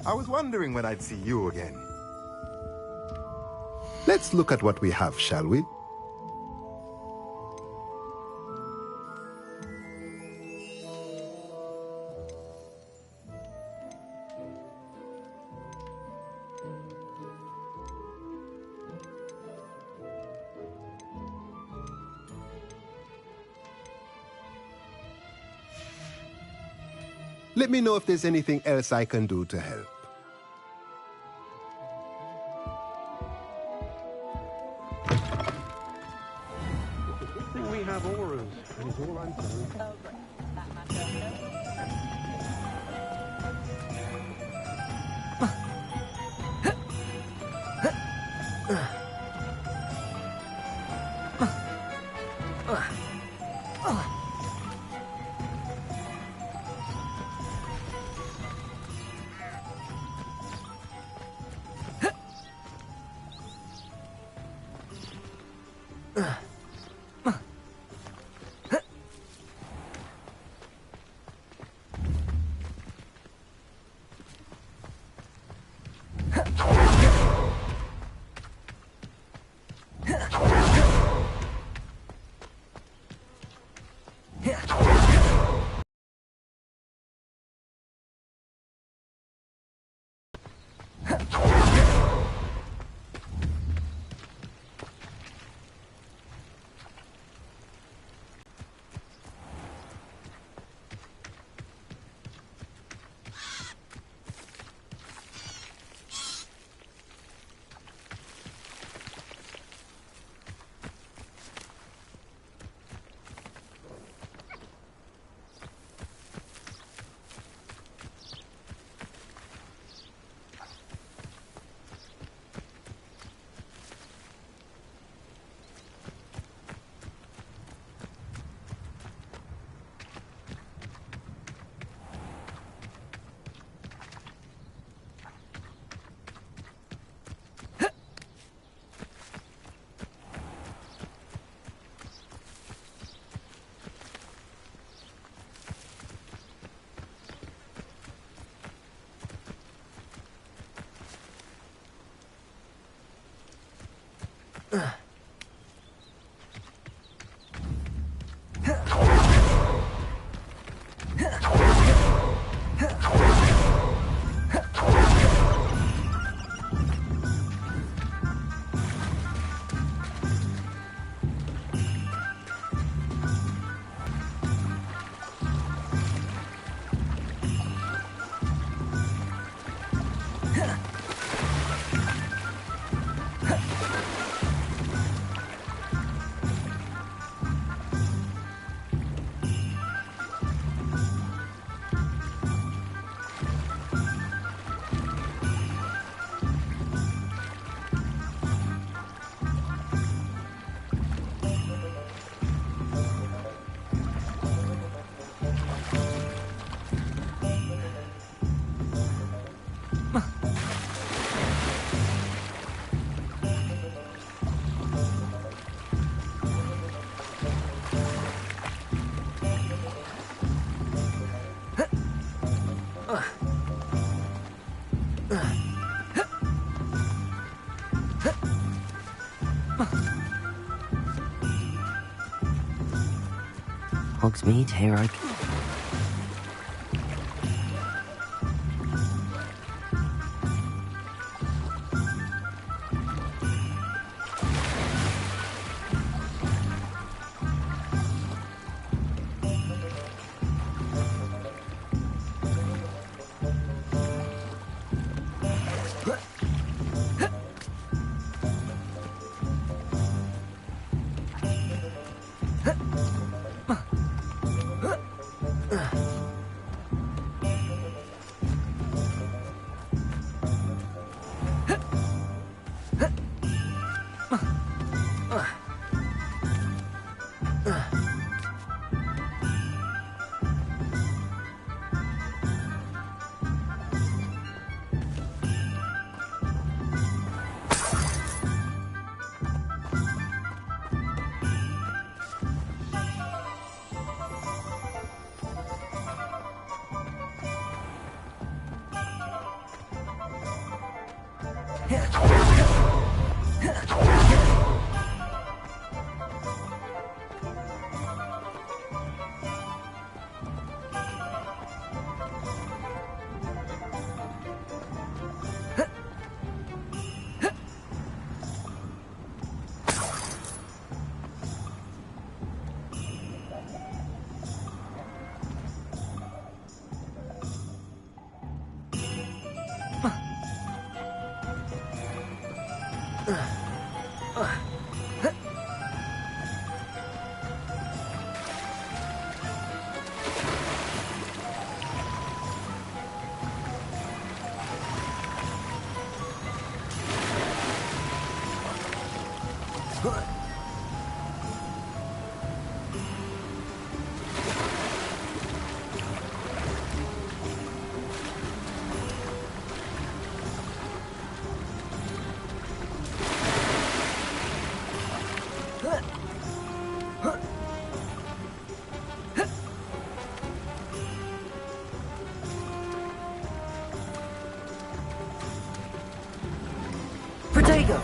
I was wondering when I'd see you again. Let's look at what we have, shall we? Let me know if there's anything else I can do to help. We have auras, and it's all I'm saying. Oh, great. That matter. Hogsmeade, here I go. Protego!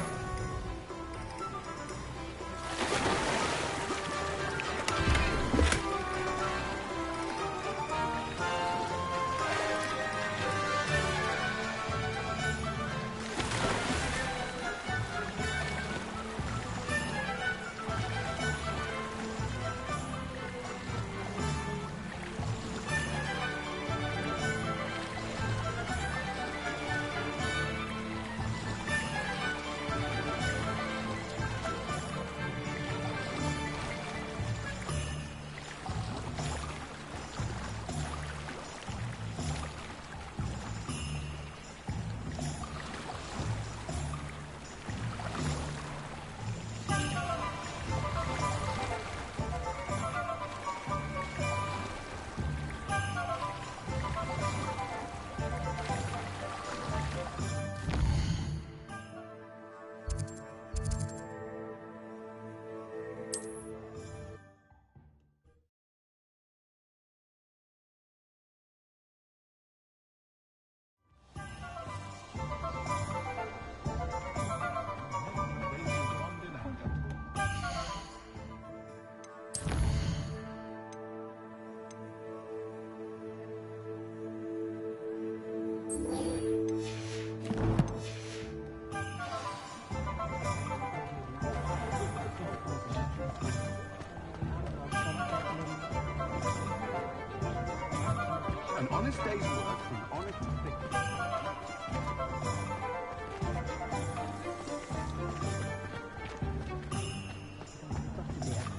An honest day's work from honest things.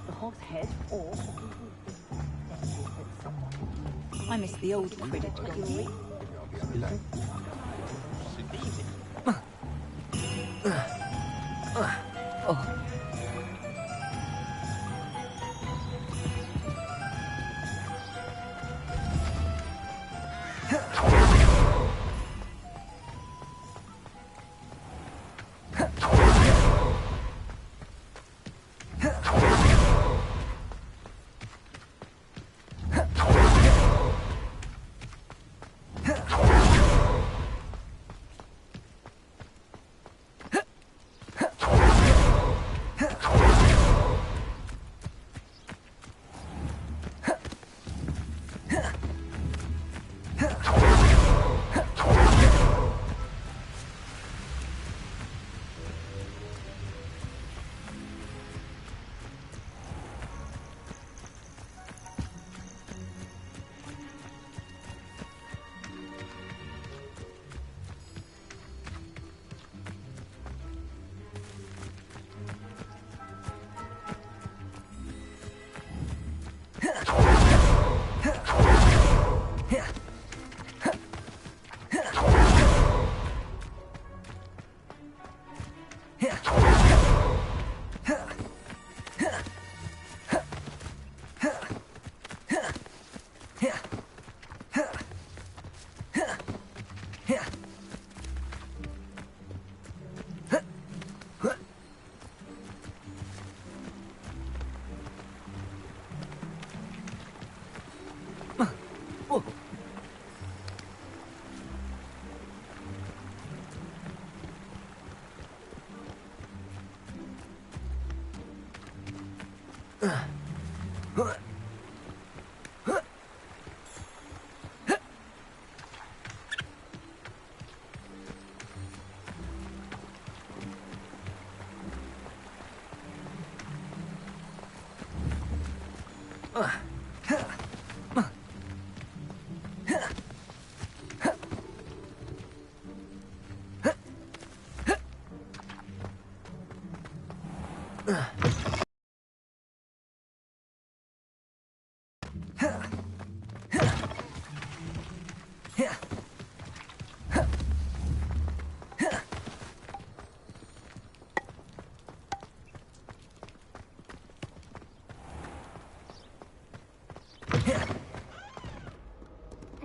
The hog's head or I miss the old cricket doggy. I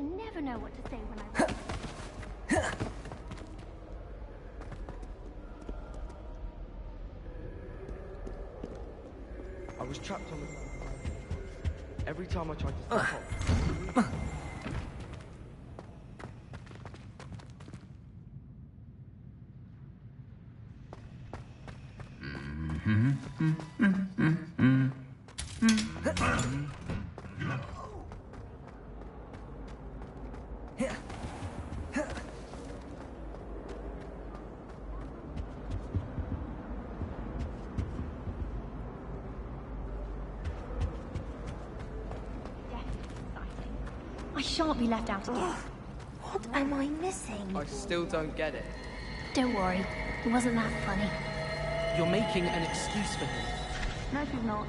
never know what to say when I write. I was trapped on the... Every time I tried to step up... I shan't be left out again. What am I missing? I still don't get it. Don't worry, it wasn't that funny. You're making an excuse for him. No, she's not.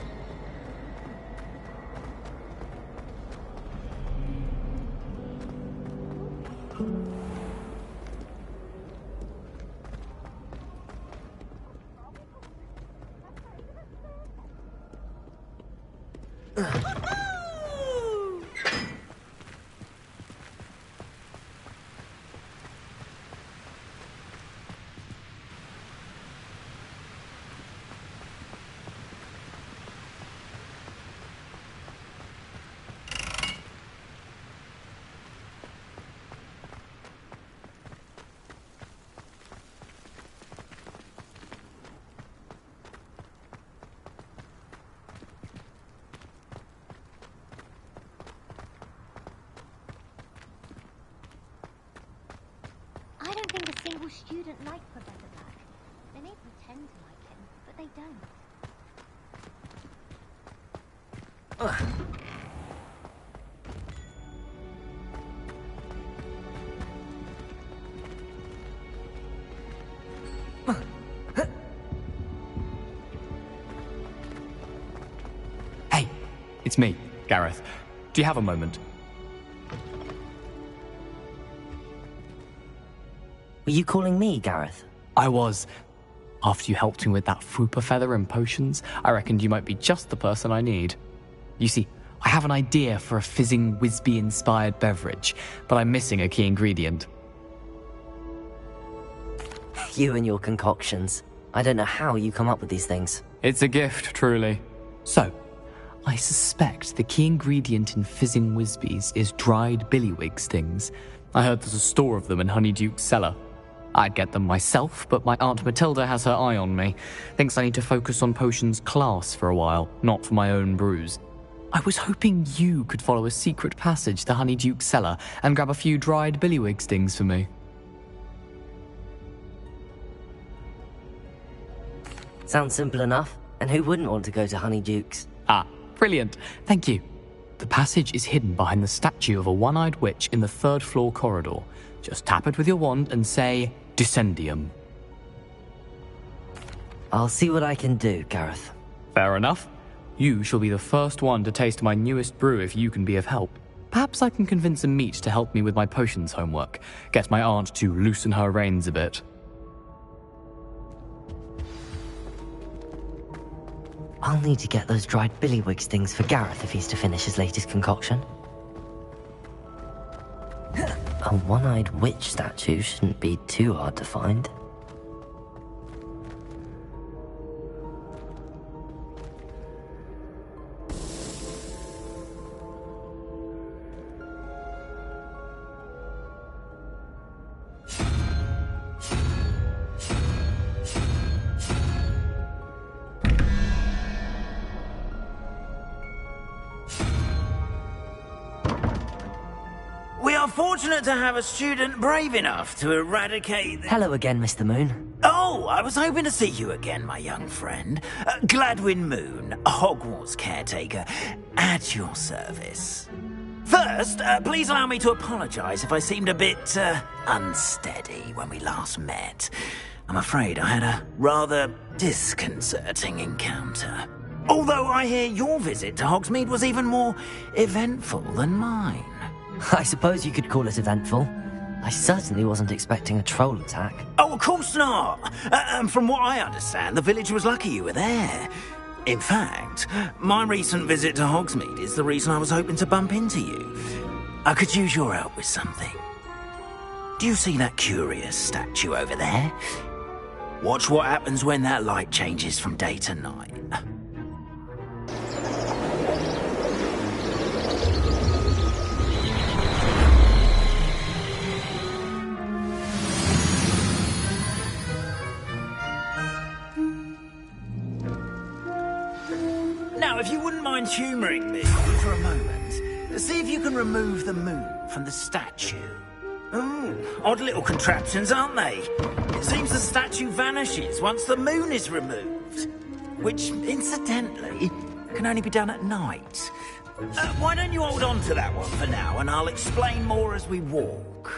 I don't think a single student likes Professor Black. They may pretend to like him, but they don't. Hey, it's me, Gareth. Do you have a moment? Were you calling me, Gareth? I was. After you helped me with that Fupa feather and potions, I reckoned you might be just the person I need. You see, I have an idea for a fizzing Whizbee-inspired beverage, but I'm missing a key ingredient. You and your concoctions. I don't know how you come up with these things. It's a gift, truly. So, I suspect the key ingredient in fizzing Whizbees is dried billywig stings. I heard there's a store of them in Honeyduke's cellar. I'd get them myself, but my Aunt Matilda has her eye on me. Thinks I need to focus on potions class for a while, not for my own brews. I was hoping you could follow a secret passage to Honeyduke's cellar and grab a few dried billywig stings for me. Sounds simple enough. And who wouldn't want to go to Honeyduke's? Ah, brilliant. Thank you. The passage is hidden behind the statue of a one-eyed witch in the third floor corridor. Just tap it with your wand and say, Descendium. I'll see what I can do, Gareth. Fair enough. You shall be the first one to taste my newest brew if you can be of help. Perhaps I can convince a meat to help me with my potions homework. Get my aunt to loosen her reins a bit. I'll need to get those dried billywig stings for Gareth if he's to finish his latest concoction. A one-eyed witch statue shouldn't be too hard to find. fortunate to have a student brave enough to eradicate the... Hello again, Mr. Moon. Oh, I was hoping to see you again, my young friend. Gladwin Moon, Hogwarts caretaker, at your service. First, please allow me to apologise if I seemed a bit, unsteady when we last met. I'm afraid I had a rather disconcerting encounter. Although I hear your visit to Hogsmeade was even more eventful than mine. I suppose you could call it eventful. I certainly wasn't expecting a troll attack. Oh, of course not. From what I understand, the village was lucky you were there. In fact, my recent visit to Hogsmeade is the reason I was hoping to bump into you. I could use your help with something. Do you see that curious statue over there? Watch what happens when that light changes from day to night. Now, if you wouldn't mind humouring me for a moment, see if you can remove the moon from the statue. Oh, odd little contraptions, aren't they? It seems the statue vanishes once the moon is removed. Which, incidentally, can only be done at night. Why don't you hold on to that one for now, and I'll explain more as we walk.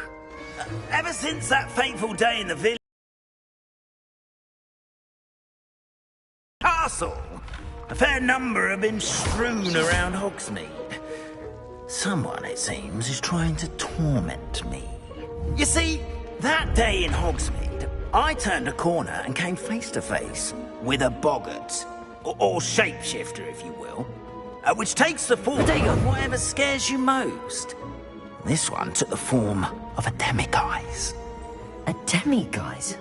Ever since that fateful day in the village... castle, a fair number have been strewn around Hogsmeade. Someone, it seems, is trying to torment me. You see, that day in Hogsmeade, I turned a corner and came face to face with a boggart, or shapeshifter, if you will, which takes the form of whatever scares you most. This one took the form of a demiguise. A demiguise?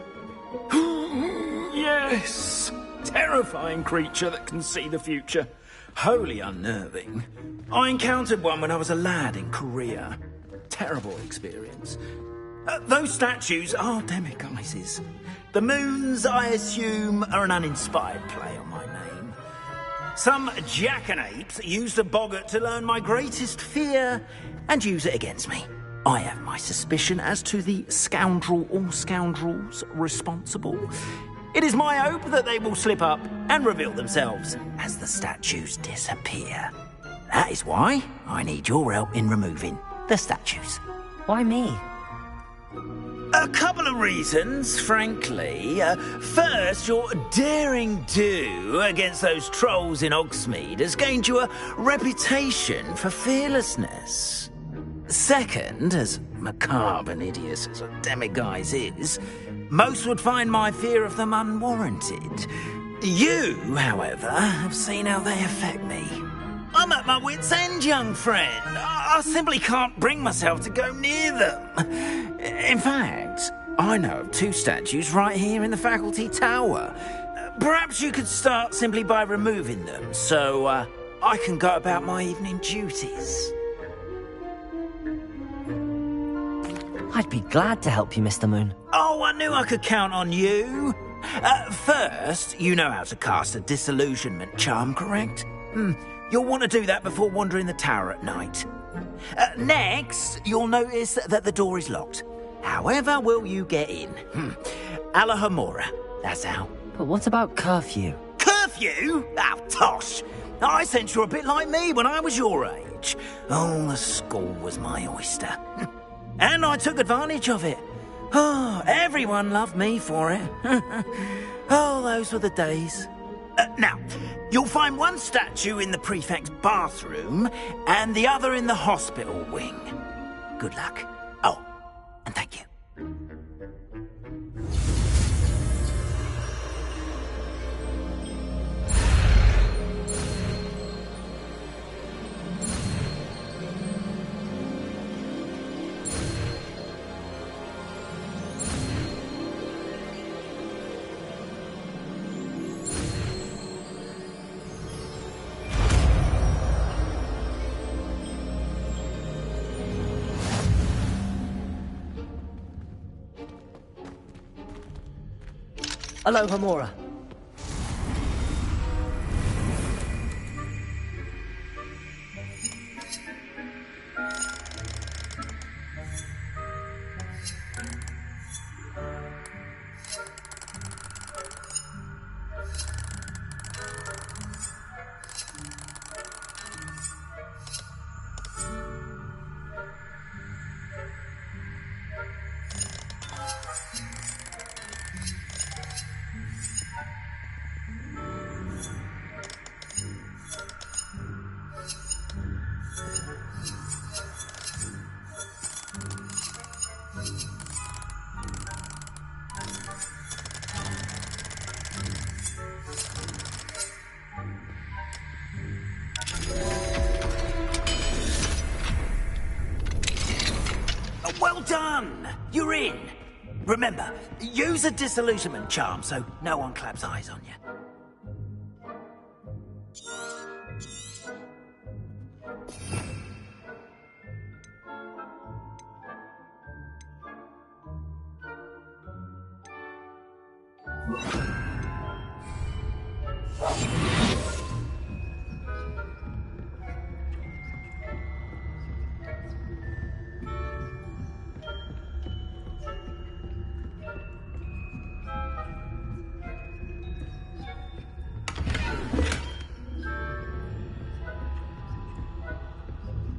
Yes! Terrifying creature that can see the future. Wholly unnerving. I encountered one when I was a lad in Korea. Terrible experience. Those statues are demiguises. The moons, I assume, are an uninspired play on my name. Some jackanapes used a boggart to learn my greatest fear and use it against me. I have my suspicion as to the scoundrel or scoundrels responsible. It is my hope that they will slip up and reveal themselves as the statues disappear. That is why I need your help in removing the statues. Why me? A couple of reasons, frankly. First, your daring do against those trolls in Hogsmeade has gained you a reputation for fearlessness. Second, as macabre and hideous as a demiguise is, most would find my fear of them unwarranted. You, however, have seen how they affect me. I'm at my wit's end, young friend. I simply can't bring myself to go near them. In fact, I know of two statues right here in the faculty tower. Perhaps you could start simply by removing them, so I can go about my evening duties. I'd be glad to help you, Mr. Moon. Oh, I knew I could count on you. First, you know how to cast a disillusionment charm, correct? You'll want to do that before wandering the tower at night. Next, you'll notice that the door is locked. However will you get in? Alahomora, that's how. But what about curfew? Curfew? Oh, tosh. I sense you're a bit like me when I was your age. Oh, the school was my oyster. And I took advantage of it. Oh, everyone loved me for it. Oh, those were the days. Now, you'll find one statue in the prefect's bathroom and the other in the hospital wing. Good luck. Oh, and thank you. Alahomora. done! You're in! Remember, use a disillusionment charm so no one claps eyes on you.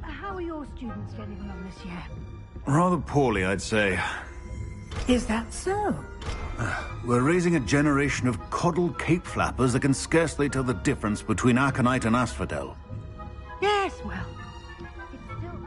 How are your students getting along this year? Rather poorly, I'd say. Is that so? We're raising a generation of coddled cape flappers that can scarcely tell the difference between aconite and asphodel. Yes, well. It's still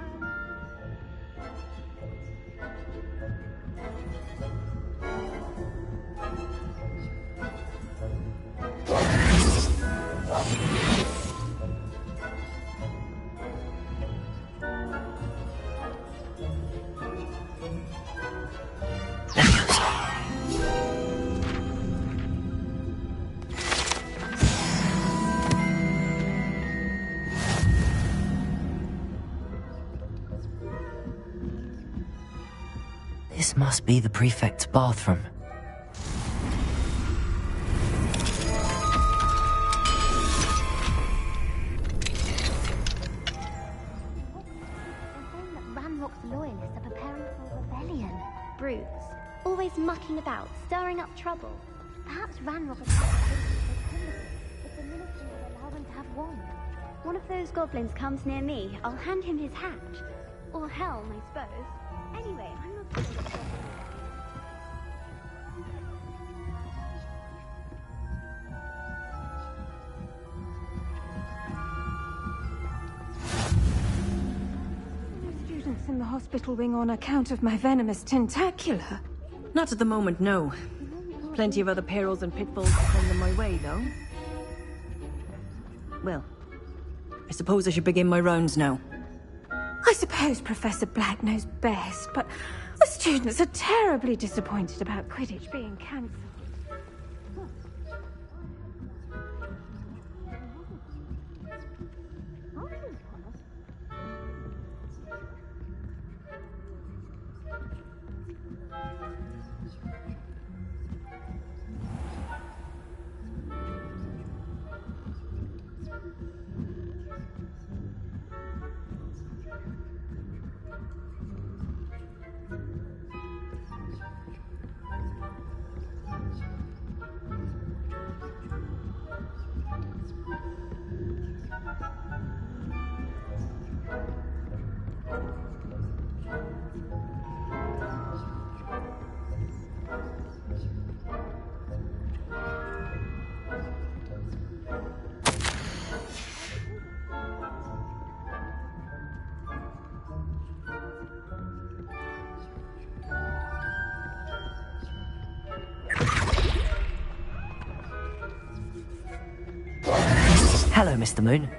This must be the prefect's bathroom. Ranrock's loyalists are preparing for a rebellion. Brutes, always mucking about, stirring up trouble. Perhaps Ranrock is if the ministry will allow them to have one. One of those goblins comes near me, I'll hand him his hat. Or helm, I suppose. Anyway, I'm not sure. Students in the hospital wing on account of my venomous tentacular? Not at the moment, no. Plenty of other perils and pitfalls to send them my way, though. Well, I suppose I should begin my rounds now. I suppose Professor Black knows best, but the students are terribly disappointed about Quidditch being cancelled. Hello, Mr. Moon.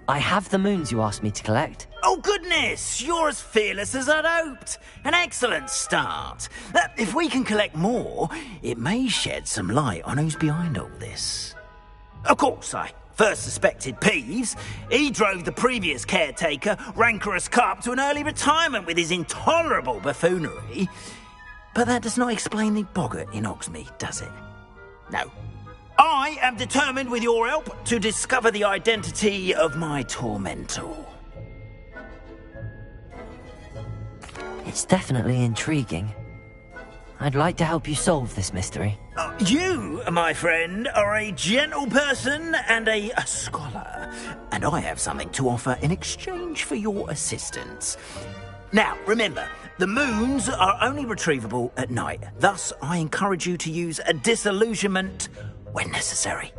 I have the moons you asked me to collect. Oh, goodness! You're as fearless as I'd hoped. An excellent start. If we can collect more, it may shed some light on who's behind all this. Of course, I first suspected Peeves. He drove the previous caretaker, Rancorous Carp, to an early retirement with his intolerable buffoonery. But that does not explain the boggart in Hogsmeade, does it? No. I am determined, with your help, to discover the identity of my tormentor. It's definitely intriguing. I'd like to help you solve this mystery. You, my friend, are a gentle person and a scholar, and I have something to offer in exchange for your assistance. Now, remember, the moons are only retrievable at night. Thus, I encourage you to use a disillusionment when necessary.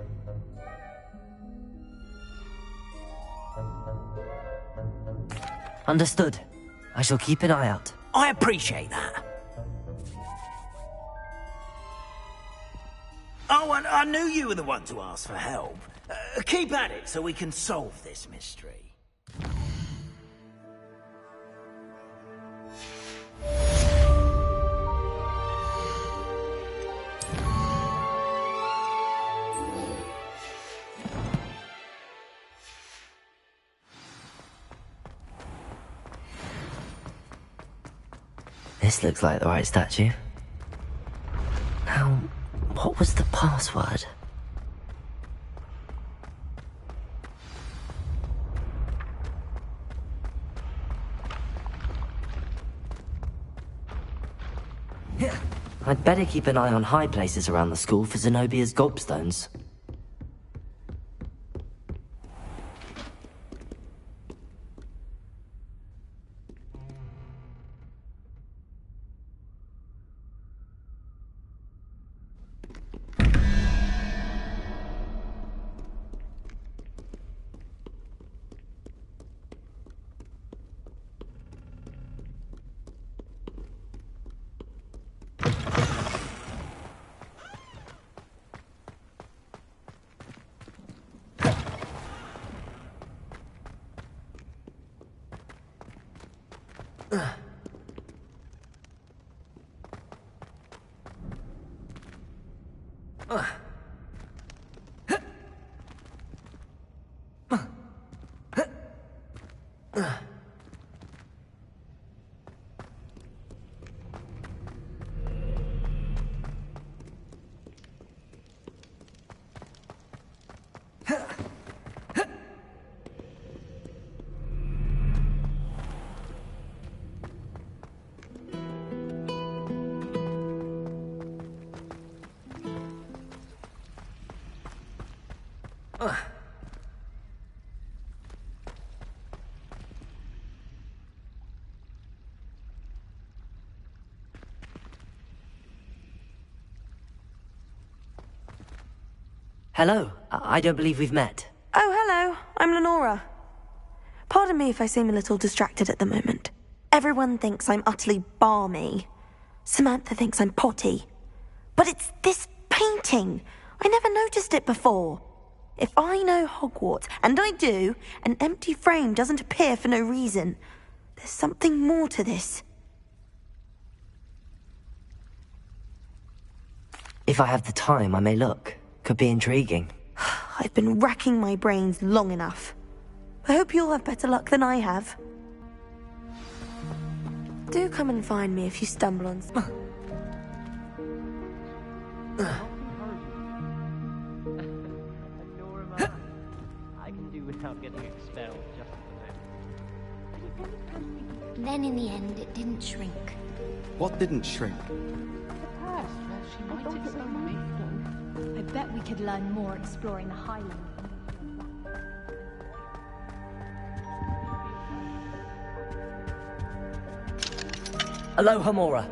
Understood. I shall keep an eye out. I appreciate that. Oh, and I knew you were the one to ask for help. Keep at it so we can solve this mystery. This looks like the right statue. Now, what was the password? I'd better keep an eye on high places around the school for Zenobia's gobstones. Hello, I don't believe we've met. Oh, hello. I'm Lenora. Pardon me if I seem a little distracted at the moment. Everyone thinks I'm utterly balmy. Samantha thinks I'm potty. But it's this painting. I never noticed it before. If I know Hogwarts, and I do, an empty frame doesn't appear for no reason. There's something more to this. If I have the time, I may look. Could be intriguing. I've been racking my brains long enough. I hope you'll have better luck than I have. Do come and find me if you stumble on... I can do without getting expelled just a bit. Then in the end, it didn't shrink. What didn't shrink? I bet we could learn more exploring the Highlands. Aloha, Mora.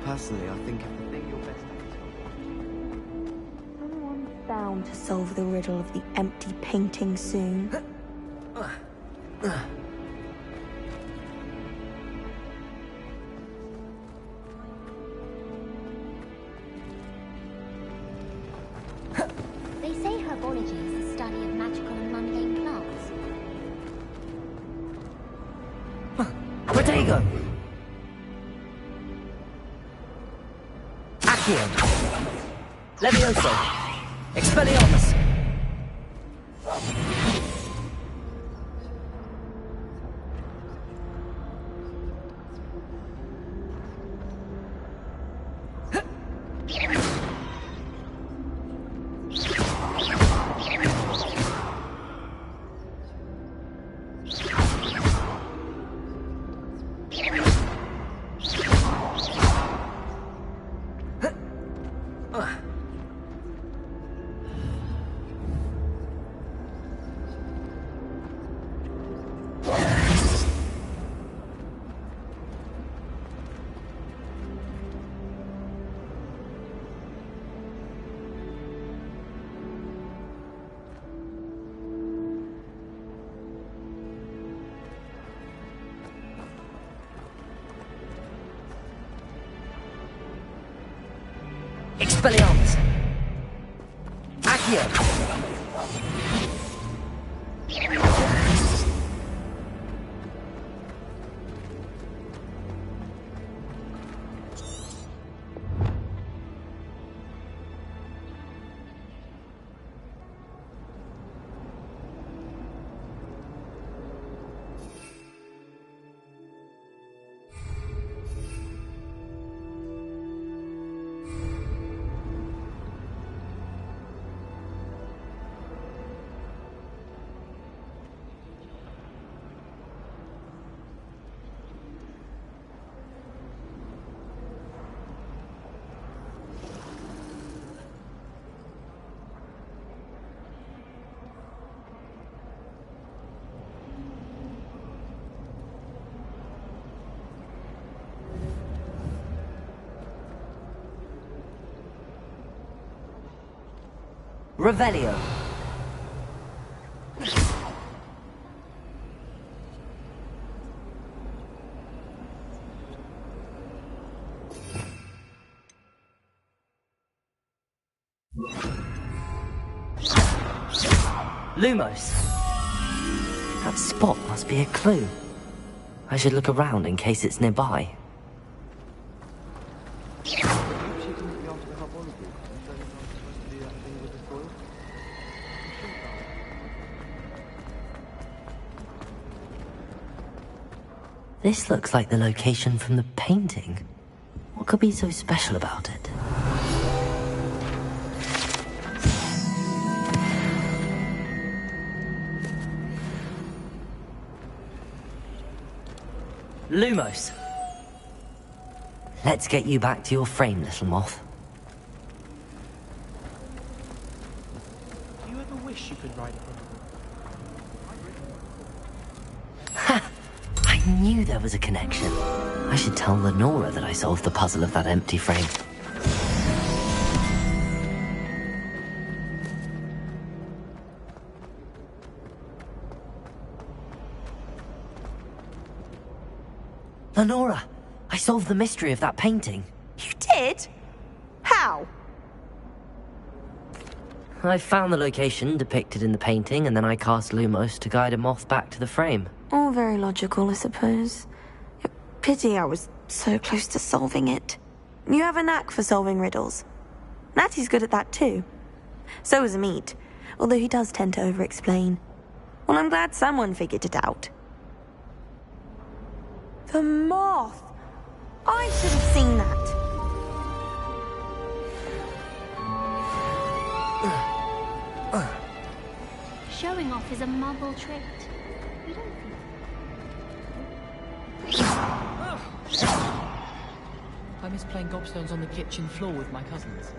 Personally, I think if the thing you're best at is Someone's bound to solve the riddle of the empty painting soon. They say herbology is the study of magical and mundane plants. Protego! Accio! Levioso! Expelliarmus! Expelliarmus! Accio! Revelio. Lumos. That spot must be a clue. I should look around in case it's nearby. This looks like the location from the painting. What could be so special about it? Lumos. Let's get you back to your frame, little moth. Do you ever wish you could ride a Ha! I knew there was a connection. I should tell Lenora that I solved the puzzle of that empty frame. Lenora, I solved the mystery of that painting. You did? How? I found the location depicted in the painting, and then I cast Lumos to guide a moth back to the frame. All very logical, I suppose. Pity I was so close to solving it. You have a knack for solving riddles. Natty's good at that too. So is Amit, although he does tend to over-explain. Well, I'm glad someone figured it out. The moth! I should have seen that. Showing off is a muggle trait. You don't think I miss playing gobstones on the kitchen floor with my cousins.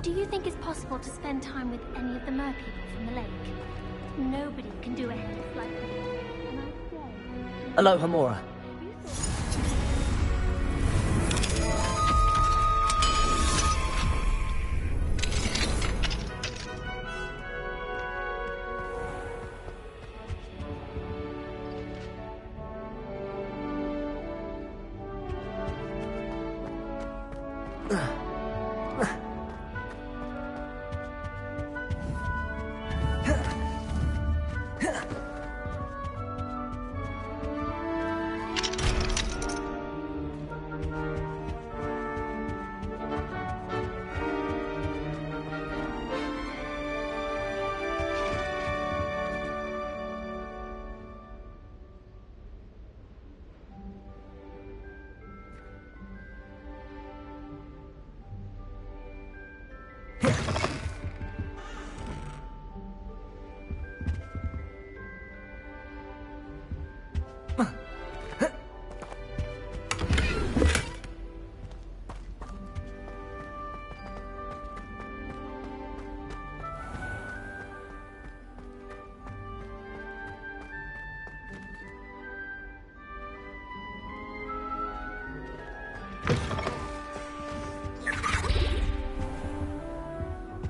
Do you think it's possible to spend time with any of the merpeople from the lake? Nobody can do a hex like this. And I say... Aloha, Mora.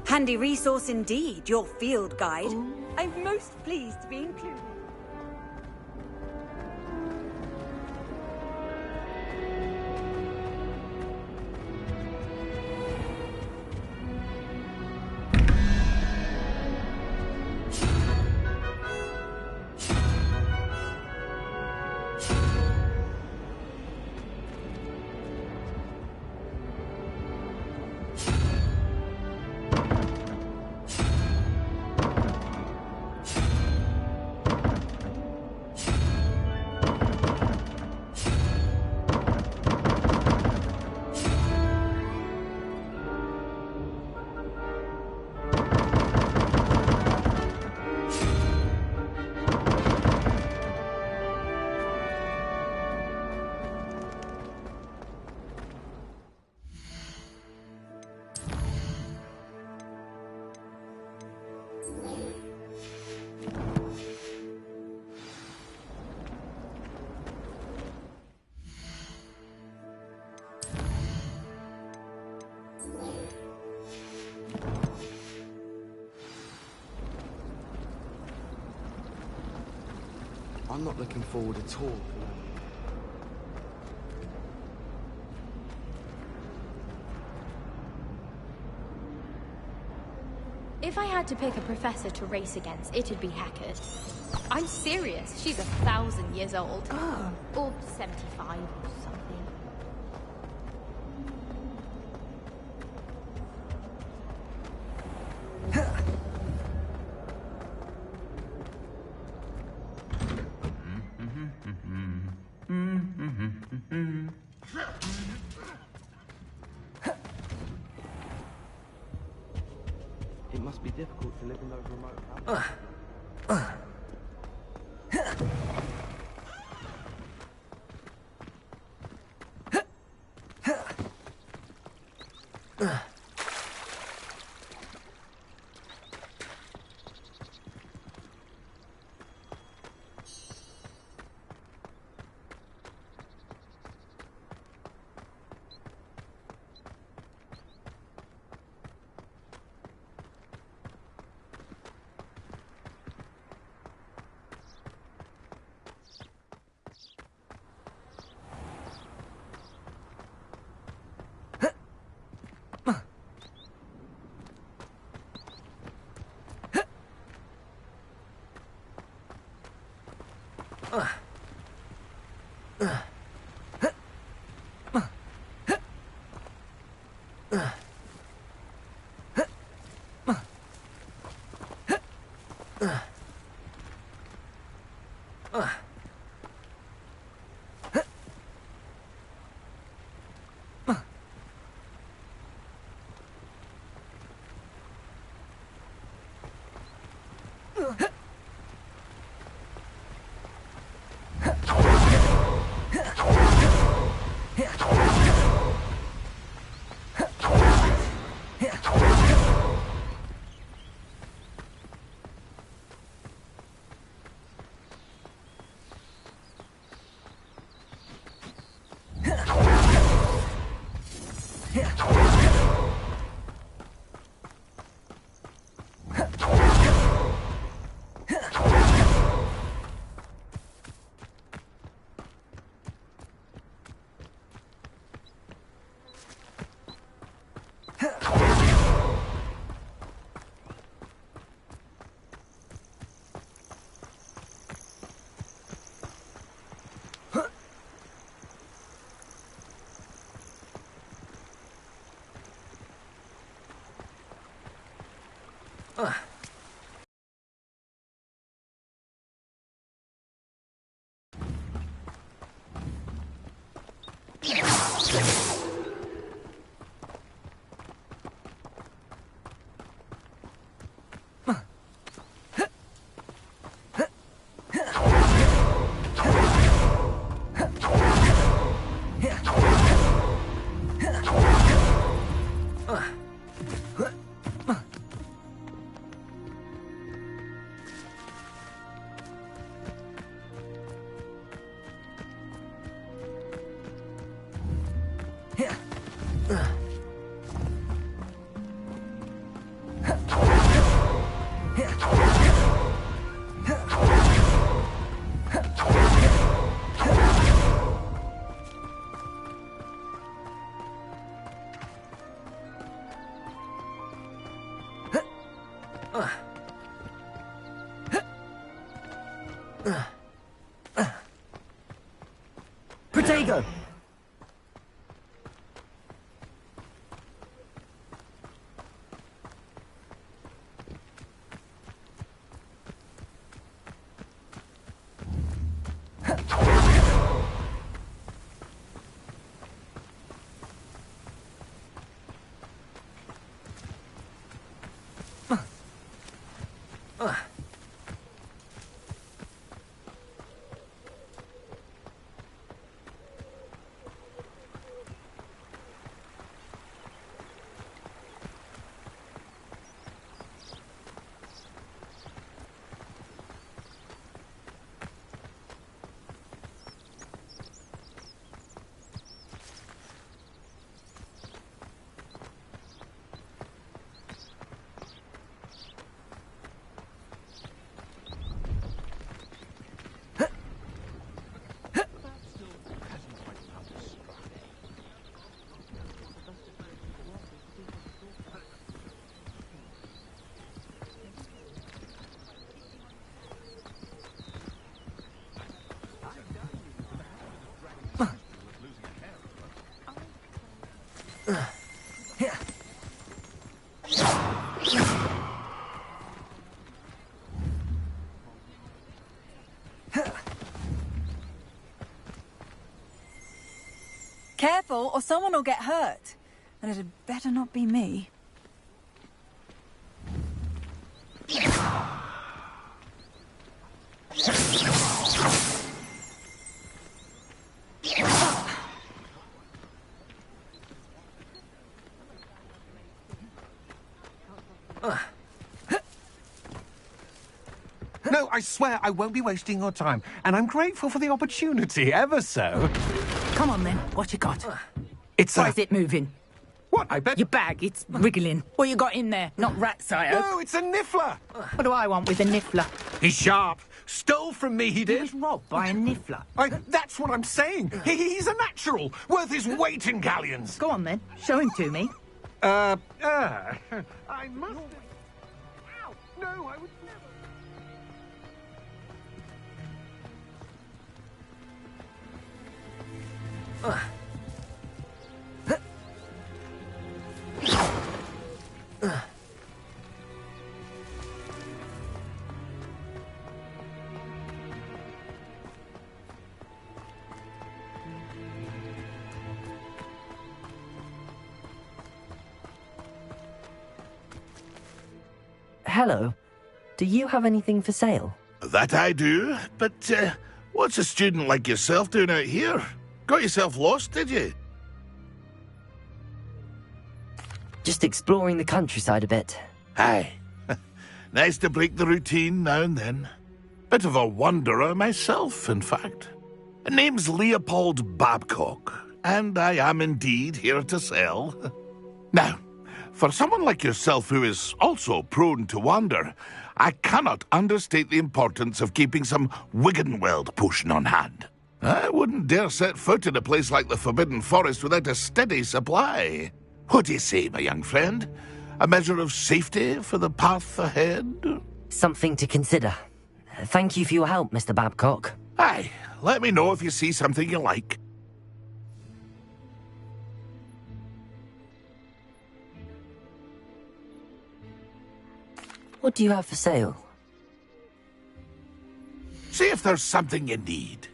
Handy resource indeed, your field guide. I'm most pleased to be included. I'm not looking forward at all. If I had to pick a professor to race against, it'd be Hackett. I'm serious. She's 1,000 years old. Oh. Or 75 or something. It must be difficult to live in those remote houses. Protego! Careful, or someone will get hurt. And it'd better not be me. No, I swear I won't be wasting your time, and I'm grateful for the opportunity, ever so. Come on then, what you got? It's Why is it moving? What, I bet? Your bag, it's wriggling. What you got in there? Not rat sire. No, it's a niffler! What do I want with a niffler? He's sharp. Stole from me, he did. He was robbed by a niffler. That's what I'm saying. He's a natural, worth his weight in galleons. Go on then, show him to me. I must... Ow! No, I would never... Hello. Do you have anything for sale? That I do, but what's a student like yourself doing out here? Got yourself lost, did you? Just exploring the countryside a bit. Aye. Nice to break the routine now and then. Bit of a wanderer myself, in fact. Name's Leopold Babcock, and I am indeed here to sell. Now, for someone like yourself who is also prone to wander, I cannot understate the importance of keeping some Wiggenweld potion on hand. I wouldn't dare set foot in a place like the Forbidden Forest without a steady supply. What do you say, my young friend? A measure of safety for the path ahead? Something to consider. Thank you for your help, Mr. Babcock. Aye, let me know if you see something you like. What do you have for sale? See if there's something you need.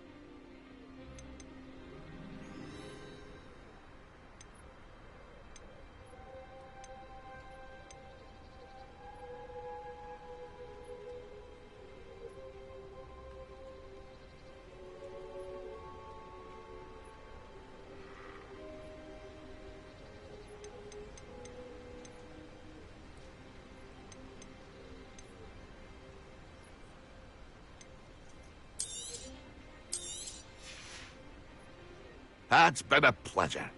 It's been a pleasure.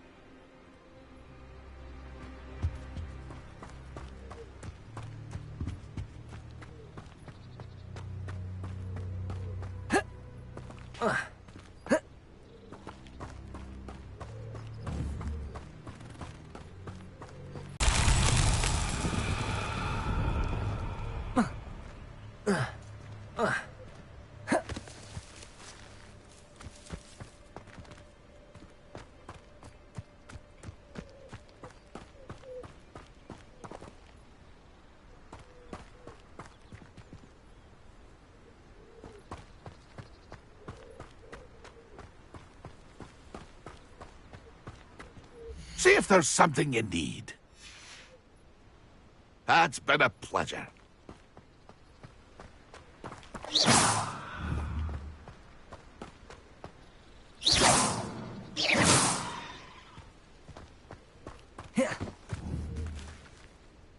See if there's something you need. It's been a pleasure.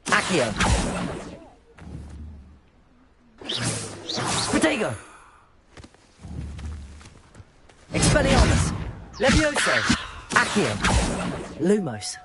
Accio. Protego. Expelliarmus. Levioso. Accio. Lumos.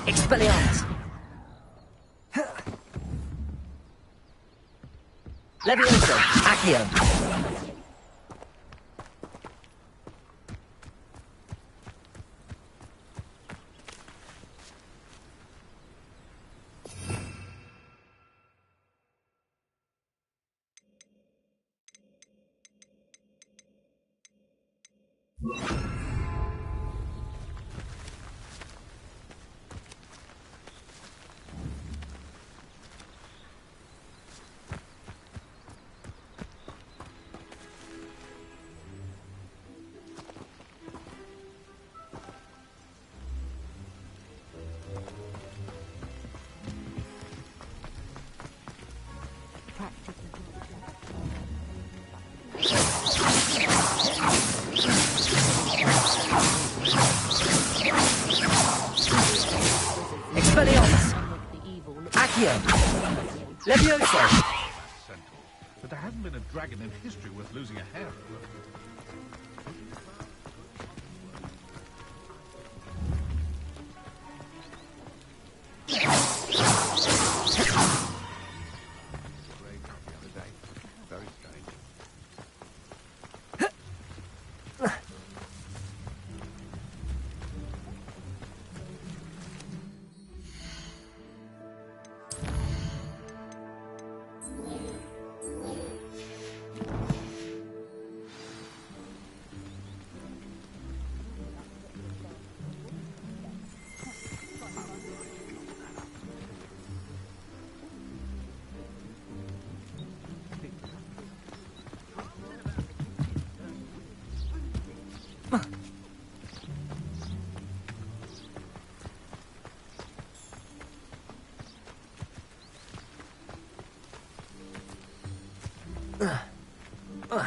Expelliarmus. Levioso. Accio. Expelliarmus. Accio. Levioso. But there hasn't been a dragon in history worth losing a hair over. Ugh.